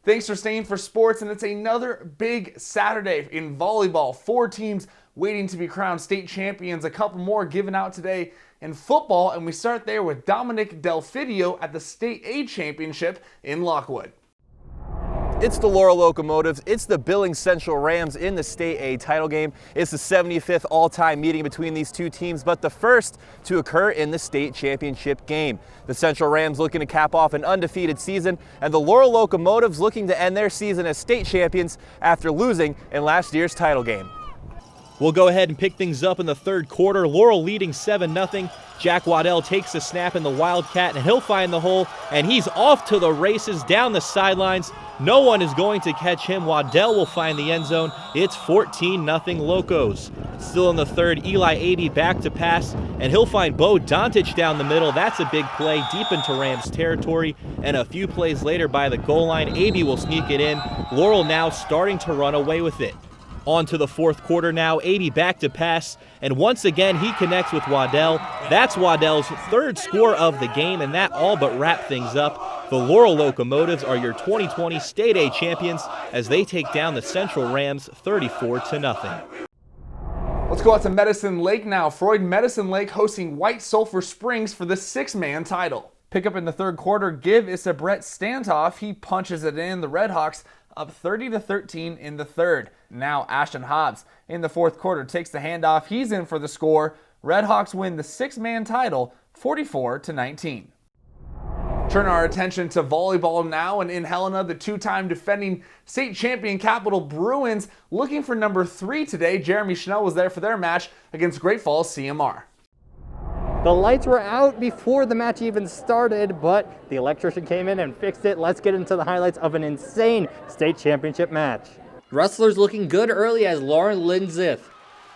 Thanks for staying for sports, and it's another big Saturday in volleyball. 4 teams waiting to be crowned state champions, a couple more given out today in football, and we start there with Dominic Delfidio at the State A Championship in Lockwood. It's the Laurel Locomotives, it's the Billings Central Rams in the State A title game. It's the 75th all-time meeting between these two teams, but the first to occur in the state championship game. The Central Rams looking to cap off an undefeated season, and the Laurel Locomotives looking to end their season as state champions after losing in last year's title game. We'll go ahead and pick things up in the third quarter. Laurel leading 7-0. Jack Waddell takes the snap in the Wildcat, and he'll find the hole, and he's off to the races down the sidelines. No one is going to catch him. Waddell will find the end zone. It's 14-0 Locos. Still in the third, Eli Aby back to pass, and he'll find Bo Dontich down the middle. That's a big play deep into Rams territory, and a few plays later by the goal line, Aby will sneak it in. Laurel now starting to run away with it. On to the fourth quarter now, Aby back to pass, and once again he connects with Waddell. That's Waddell's third score of the game, and that all but wrapped things up. The Laurel Locomotives are your 2020 State A champions as they take down the Central Rams 34-0. Let's go out to Medicine Lake now. Freud Medicine Lake hosting White Sulphur Springs for the 6-man title. Pick up in the third quarter, give is to Brett Stantoff. He punches it in. The Redhawks up 30-13 in the third. Now Ashton Hobbs in the fourth quarter takes the handoff. He's in for the score. Redhawks win the 6-man title 44-19. Turn our attention to volleyball now, and in Helena, the 2-time defending state champion Capital Bruins looking for number 3 today. Jeremy Schnell was there for their match against Great Falls CMR. The lights were out before the match even started, but the electrician came in and fixed it. Let's get into the highlights of an insane state championship match. Wrestlers looking good early as Lauren Lindsith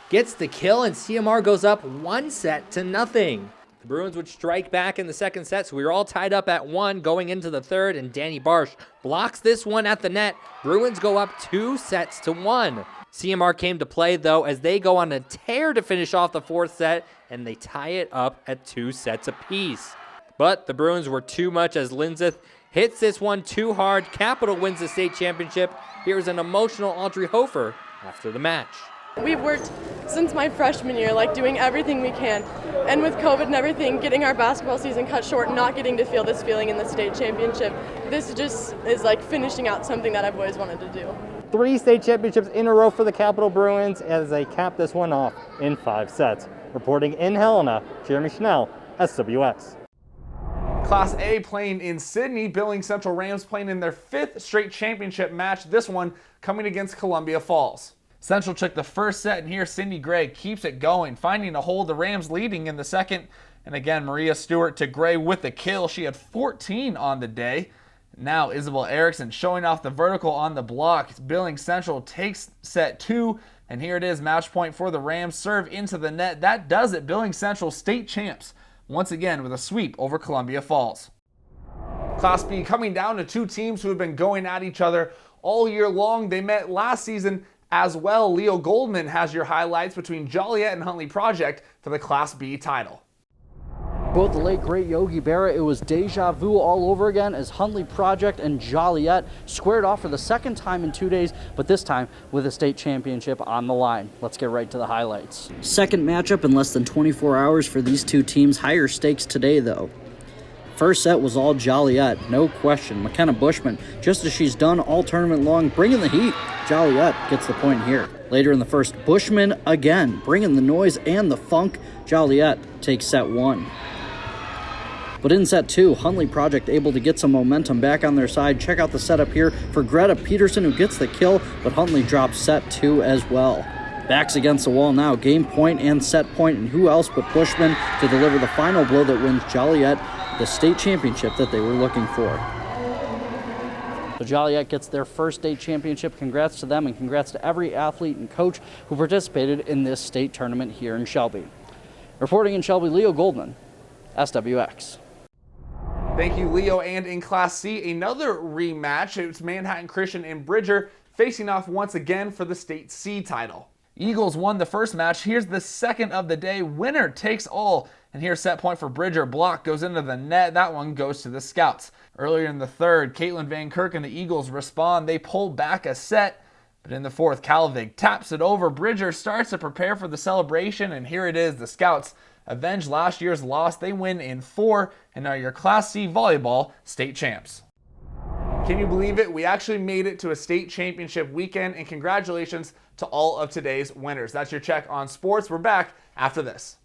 gets the kill, and CMR goes up 1-0. The Bruins would strike back in the second set, so we were all tied up at 1 going into the third, and Danny Barsh blocks this one at the net. Bruins go up 2-1. CMR came to play, though, as they go on a tear to finish off the fourth set, and they tie it up at 2 sets apiece. But the Bruins were too much as Lindsith hits this one too hard. Capital wins the state championship. Here's an emotional Audrey Hofer after the match. We've worked since my freshman year, doing everything we can. And with COVID and everything, getting our basketball season cut short, not getting to feel this feeling in the state championship, this just is finishing out something that I've always wanted to do. 3 state championships in a row for the Capital Bruins as they cap this one off in 5 sets. Reporting in Helena, Jeremy Schnell, SWX. Class A playing in Sydney, Billings Central Rams playing in their 5th straight championship match, this one coming against Columbia Falls. Central took the first set, and here Cindy Gray keeps it going, finding a hole. The Rams leading in the second, and again Maria Stewart to Gray with the kill. She had 14 on the day. Now Isabel Erickson showing off the vertical on the block. Billings Central takes set 2, and here it is, match point for the Rams. Serve into the net. That does it. Billings Central state champs once again with a sweep over Columbia Falls. Class B coming down to 2 teams who have been going at each other all year long. They met last season as well. Leo Goldman has your highlights between Joliet and Huntley Project for the Class B title. Both the late great Yogi Berra, it was deja vu all over again as Huntley Project and Joliet squared off for the second time in 2 days, but this time with a state championship on the line. Let's get right to the highlights. Second matchup in less than 24 hours for these two teams. Higher stakes today, though. First set was all Joliet, no question. McKenna Bushman, just as she's done all tournament long, bringing the heat. Joliet gets the point here. Later in the first, Bushman again, bringing the noise and the funk. Joliet takes set 1. But in set 2, Huntley Project able to get some momentum back on their side. Check out the setup here for Greta Peterson, who gets the kill, but Huntley drops set 2 as well. Backs against the wall now, game point and set point, and who else but Bushman to deliver the final blow that wins Joliet the state championship that they were looking for. So Joliet gets their first state championship. Congrats to them, and congrats to every athlete and coach who participated in this state tournament here in Shelby. Reporting in Shelby, Leo Goldman, SWX. Thank you, Leo. And in Class C, another rematch. It's Manhattan Christian and Bridger facing off once again for the State C title. Eagles won the first match. Here's the second of the day. Winner takes all. And here's set point for Bridger. Block goes into the net. That one goes to the Scouts. Earlier in the third, Caitlin Van Kirk and the Eagles respond. They pull back a set. But in the fourth, Calvig taps it over. Bridger starts to prepare for the celebration. And here it is. The Scouts avenge last year's loss. They win in 4 and are your Class C volleyball state champs. Can you believe it? We actually made it to a state championship weekend, and congratulations to all of today's winners. That's your check on sports. We're back after this.